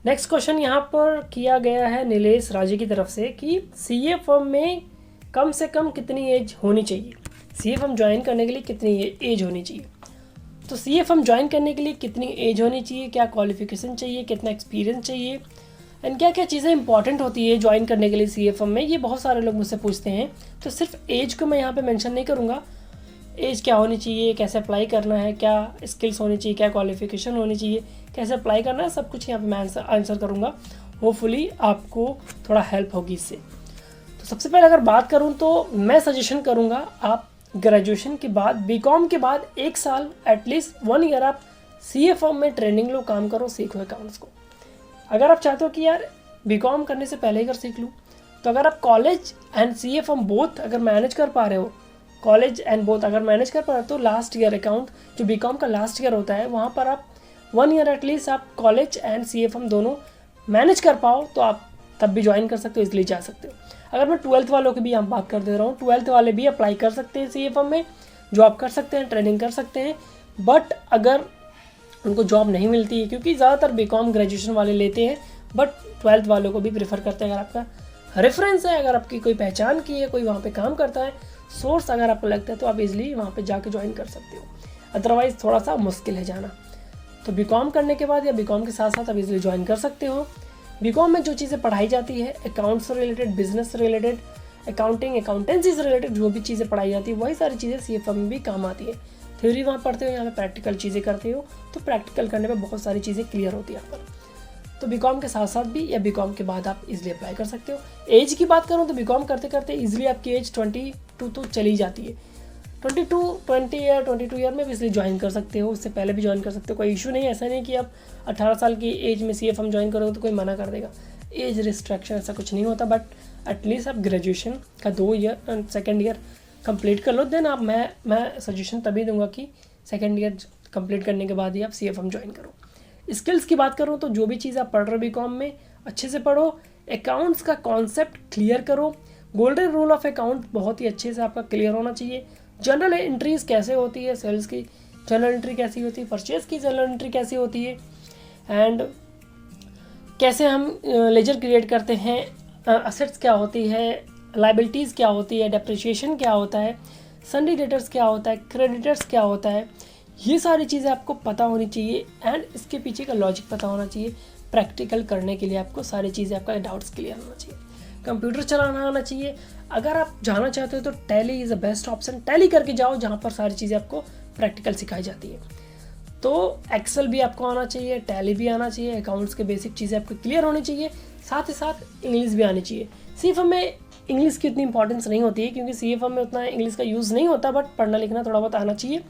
Next question यहाँ पर किया गया है नीलेश राजे की तरफ से कि सीए फर्म में कम से कम कितनी एज होनी चाहिए, सीए फर्म ज्वाइन करने के लिए कितनी एज होनी चाहिए। तो सीए फर्म ज्वाइन करने के लिए कितनी एज होनी चाहिए, क्या क्वालिफिकेशन चाहिए, कितना एक्सपीरियंस चाहिए एंड क्या क्या चीज़ें इंपॉर्टेंट होती है ज्वाइन करने के लिए सीए फर्म में, ये बहुत सारे लोग मुझसे पूछते हैं। तो सिर्फ एज को मैं यहाँ पे मेंशन नहीं करूँगा, एज क्या होनी चाहिए, कैसे अप्लाई करना है, क्या स्किल्स होनी चाहिए, क्या क्वालिफिकेशन होनी चाहिए, कैसे अप्लाई करना है, सब कुछ यहाँ पे मैं आंसर करूँगा। होपफुली आपको थोड़ा हेल्प होगी इससे। तो सबसे पहले अगर बात करूँ तो मैं सजेशन करूँगा आप ग्रेजुएशन के बाद बीकॉम के बाद 1 साल एटलीस्ट 1 ईयर आप सीए फर्म में ट्रेनिंग लो, काम करो, सीखो अकाउंट्स को। अगर आप चाहते हो कि यार बीकॉम करने से पहले ही अगर सीख लूँ, तो अगर आप college and CA firm both अगर मैनेज कर पा रहे हो, कॉलेज एंड बोथ अगर मैनेज कर पा रहे हो, तो लास्ट ईयर अकाउंट जो बीकॉम का लास्ट ईयर होता है वहाँ पर आप 1 ईयर एटलीस्ट आप कॉलेज एंड सीए फर्म दोनों मैनेज कर पाओ तो आप तब भी ज्वाइन कर सकते हो, इसलिए जा सकते हो। अगर मैं 12th वालों की भी यहाँ बात कर दे रहा हूँ, 12th वाले भी अप्लाई कर सकते हैं सीए फर्म में, जॉब कर सकते हैं, ट्रेनिंग कर सकते हैं। बट अगर उनको जॉब नहीं मिलती है, क्योंकि ज़्यादातर बीकॉम ग्रेजुएशन वाले लेते हैं, बट 12th वालों को भी प्रेफर करते हैं। अगर आपका रेफरेंस है, अगर आपकी कोई पहचान की है, कोई वहाँ पे काम करता है, सोर्स अगर आपको लगता है, तो आप इजीली वहाँ पे जाके ज्वाइन कर सकते हो। अदरवाइज़ थोड़ा सा मुश्किल है जाना। तो बीकॉम करने के बाद या बीकॉम के साथ साथ आप इजीली ज्वाइन कर सकते हो। बीकॉम में जो चीज़ें पढ़ाई जाती है अकाउंट्स से रिलेटेड, बिजनेस से रिलेटेड, अकाउंटिंग, अकाउंटेंसी से रिलेटेड जो भी चीज़ें पढ़ाई जाती है वही सारी चीज़ें सीए फर्म में भी काम आती है। थ्योरी वहाँ पढ़ते हो, यहाँ पे प्रैक्टिकल चीज़ें करते हो, तो प्रैक्टिकल करने पे बहुत सारी चीज़ें क्लियर होती है यहाँ पर। तो बीकॉम के साथ साथ भी या बीकॉम के बाद आप इजीली अप्लाई कर सकते हो। एज की बात करूँ तो बीकॉम करते करते इजीली आपकी एज 22 तो चली जाती है। 20 या 22 ईयर में भी इसलिए ज्वाइन कर सकते हो, उससे पहले भी ज्वाइन कर सकते हो, कोई इशू नहीं है। ऐसा नहीं कि आप 18 साल की एज में सीए फर्म ज्वाइन करोगे तो कोई मना कर देगा, एज रिस्ट्रिक्शन ऐसा कुछ नहीं होता। बट एटलीस्ट आप ग्रेजुएशन का 2 ईयर सेकेंड ईयर कंप्लीट कर लो, देन आप मैं सजेशन तभी दूंगा कि सेकेंड ईयर कंप्लीट करने के बाद ही आप सीए फर्म ज्वाइन करो। स्किल्स की बात करूँ तो जो भी चीज़ आप पढ़ रहे हो बीकॉम में अच्छे से पढ़ो, अकाउंट्स का कॉन्सेप्ट क्लियर करो, गोल्डन रूल ऑफ अकाउंट बहुत ही अच्छे से आपका क्लियर होना चाहिए। जनरल एंट्रीज कैसे होती है, सेल्स की जनरल एंट्री कैसी होती है, परचेज की जनरल एंट्री कैसी होती है, एंड कैसे हम लेजर क्रिएट करते हैं, असेट्स क्या होती है, लाइबिलिटीज़ क्या होती है, डेप्रिसिएशन क्या होता है, सन्डी डेटर्स क्या होता है, क्रेडिटर्स क्या होता है, ये सारी चीज़ें आपको पता होनी चाहिए एंड इसके पीछे का लॉजिक पता होना चाहिए। प्रैक्टिकल करने के लिए आपको सारी चीज़ें, आपका डाउट्स क्लियर होना चाहिए, कंप्यूटर चलाना आना चाहिए। अगर आप जाना चाहते हो तो tally is the best option, tally करके जाओ जहाँ पर सारी चीज़ें आपको प्रैक्टिकल सिखाई जाती है। तो एक्सेल भी आपको आना चाहिए, टैली भी आना चाहिए, अकाउंट्स के बेसिक चीज़ें आपको क्लियर होनी चाहिए, साथ ही साथ इंग्लिश भी आनी चाहिए। सी फर्म में इंग्लिश की उतनी इंपॉर्टेंस नहीं होती है क्योंकि सी फर्म में उतना इंग्लिश का यूज़ नहीं होता, बट पढ़ना लिखना थोड़ा बहुत आना चाहिए।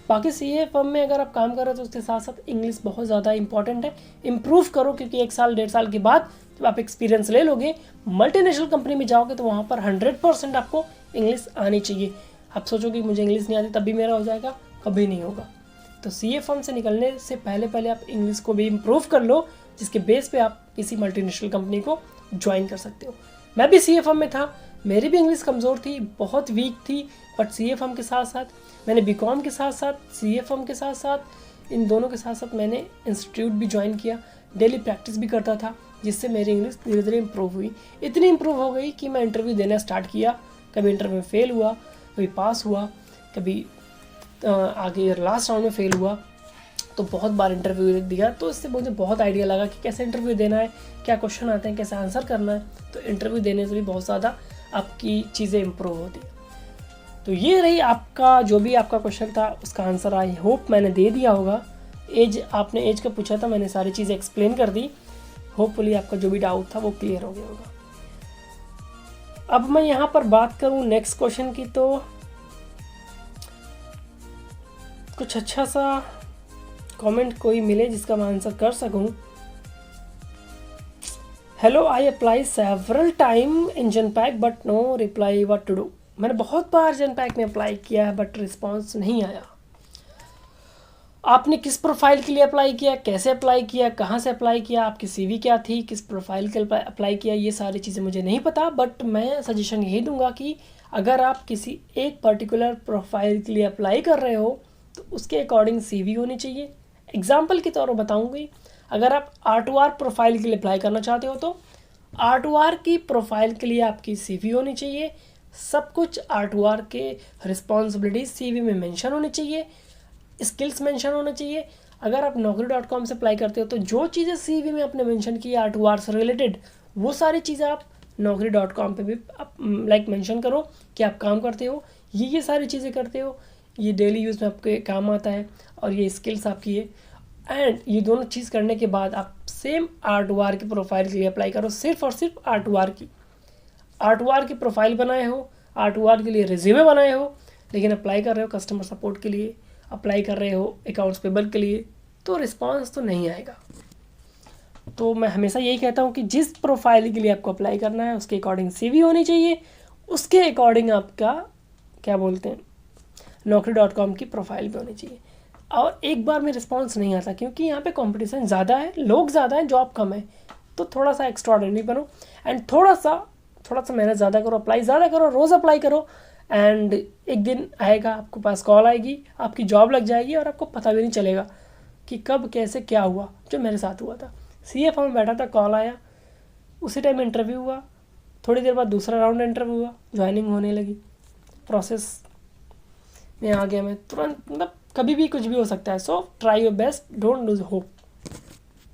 बाकी सीए फर्म में अगर आप काम कर रहे हो तो उसके साथ साथ इंग्लिश बहुत ज़्यादा इंपॉर्टेंट है, इम्प्रूव करो, क्योंकि 1 साल 1.5 साल के बाद जब आप एक्सपीरियंस ले लोगे, मल्टीनेशनल कंपनी में जाओगे तो वहाँ पर 100% आपको इंग्लिश आनी चाहिए। आप सोचोगे मुझे इंग्लिश नहीं आती तब भी मेरा हो जाएगा, कभी नहीं होगा। तो सीए फर्म से निकलने से पहले आप इंग्लिश को भी इम्प्रूव कर लो, जिसके बेस पे आप किसी मल्टीनेशनल कंपनी को ज्वाइन कर सकते हो। मैं भी सीए फर्म में था, मेरी भी इंग्लिश कमज़ोर थी, बहुत वीक थी, बट सीए फर्म के साथ साथ मैंने बीकॉम के साथ साथ सीए फर्म के साथ साथ इन दोनों के साथ साथ मैंने इंस्टीट्यूट भी ज्वाइन किया, डेली प्रैक्टिस भी करता था, जिससे मेरी इंग्लिश धीरे धीरे इम्प्रूव हुई। इतनी इम्प्रूव हो गई कि मैं इंटरव्यू देना स्टार्ट किया, कभी इंटरव्यू में फेल हुआ, कभी पास हुआ, कभी आगे लास्ट राउंड में फेल हुआ, तो बहुत बार इंटरव्यू दिया। तो इससे मुझे बहुत आइडिया लगा कि कैसे इंटरव्यू देना है, क्या क्वेश्चन आते हैं, कैसे आंसर करना है। तो इंटरव्यू देने से भी बहुत ज़्यादा आपकी चीज़ें इम्प्रूव होती है। तो ये रही आपका जो भी आपका क्वेश्चन था, उसका आंसर आई होप मैंने दे दिया होगा। आपने एज का पूछा था, मैंने सारी चीज़ें एक्सप्लेन कर दी। होपफुली आपका जो भी डाउट था वो क्लियर हो गया होगा। अब मैं यहाँ पर बात करूँ नेक्स्ट क्वेश्चन की, तो कुछ अच्छा सा कमेंट कोई मिले जिसका मैं आंसर कर सकूं। Hello, I apply several time in Genpact but no reply, what to do. मैंने बहुत बार जनपैक में अप्लाई किया है बट रिस्पांस नहीं आया। आपने किस प्रोफाइल के लिए अप्लाई किया, कैसे अप्लाई किया, कहाँ से अप्लाई किया, आपकी सीवी क्या थी, किस प्रोफाइल के लिए अप्लाई किया, ये सारी चीज़ें मुझे नहीं पता। बट मैं सजेशन यही दूंगा कि अगर आप किसी एक पर्टिकुलर प्रोफाइल के लिए अप्लाई कर रहे हो तो उसके अकॉर्डिंग सीवी होनी चाहिए, एग्जाम्पल के तौर पर बताऊँगी, अगर आप R2R प्रोफाइल के लिए अप्लाई करना चाहते हो तो R2R की प्रोफाइल के लिए आपकी CV होनी चाहिए, सब कुछ R2R के रिस्पॉन्सिबिलिटीज CV में मेंशन होने चाहिए, स्किल्स मेंशन होने चाहिए। अगर आप naukri.com से अप्लाई करते हो तो जो चीज़ें CV में आपने मेंशन की R2R से रिलेटेड, वो सारी चीज़ें आप naukri.com पे भी आप लाइक मेंशन करो कि आप काम करते हो, ये सारी चीज़ें करते हो, ये डेली यूज़ में आपके काम आता है और ये स्किल्स आपकी है। एंड ये दोनों चीज़ करने के बाद आप सेम R2R की प्रोफाइल के लिए अप्लाई करो, सिर्फ और सिर्फ R2R की प्रोफाइल बनाए हो, R2R के लिए रिज्यूमे बनाए हो, लेकिन अप्लाई कर रहे हो कस्टमर सपोर्ट के लिए, अप्लाई कर रहे हो अकाउंट्स पेबल के लिए, तो रिस्पांस तो नहीं आएगा। तो मैं हमेशा यही कहता हूँ कि जिस प्रोफाइल के लिए आपको अप्लाई करना है उसके अकॉर्डिंग CV होनी चाहिए, उसके अकॉर्डिंग आपका क्या बोलते हैं naukri.com की प्रोफाइल भी होनी चाहिए। और एक बार में रिस्पांस नहीं आता क्योंकि यहाँ पे कंपटीशन ज़्यादा है, लोग ज़्यादा हैं, जॉब कम है। तो थोड़ा सा एक्स्ट्राऑर्डिनरी बनो एंड थोड़ा सा मेहनत ज़्यादा करो, अप्लाई ज़्यादा करो, रोज़ अप्लाई करो एंड एक दिन आएगा आपके पास कॉल आएगी, आपकी जॉब लग जाएगी और आपको पता भी नहीं चलेगा कि कब कैसे क्या हुआ, जो मेरे साथ हुआ था। CA फॉर्म में बैठा था, कॉल आया, उसी टाइम इंटरव्यू हुआ, थोड़ी देर बाद दूसरा राउंड इंटरव्यू हुआ, ज्वाइनिंग होने लगी, प्रोसेस में आ गया मैं तुरंत। मतलब कभी भी कुछ भी हो सकता है। So try your best, don't lose hope.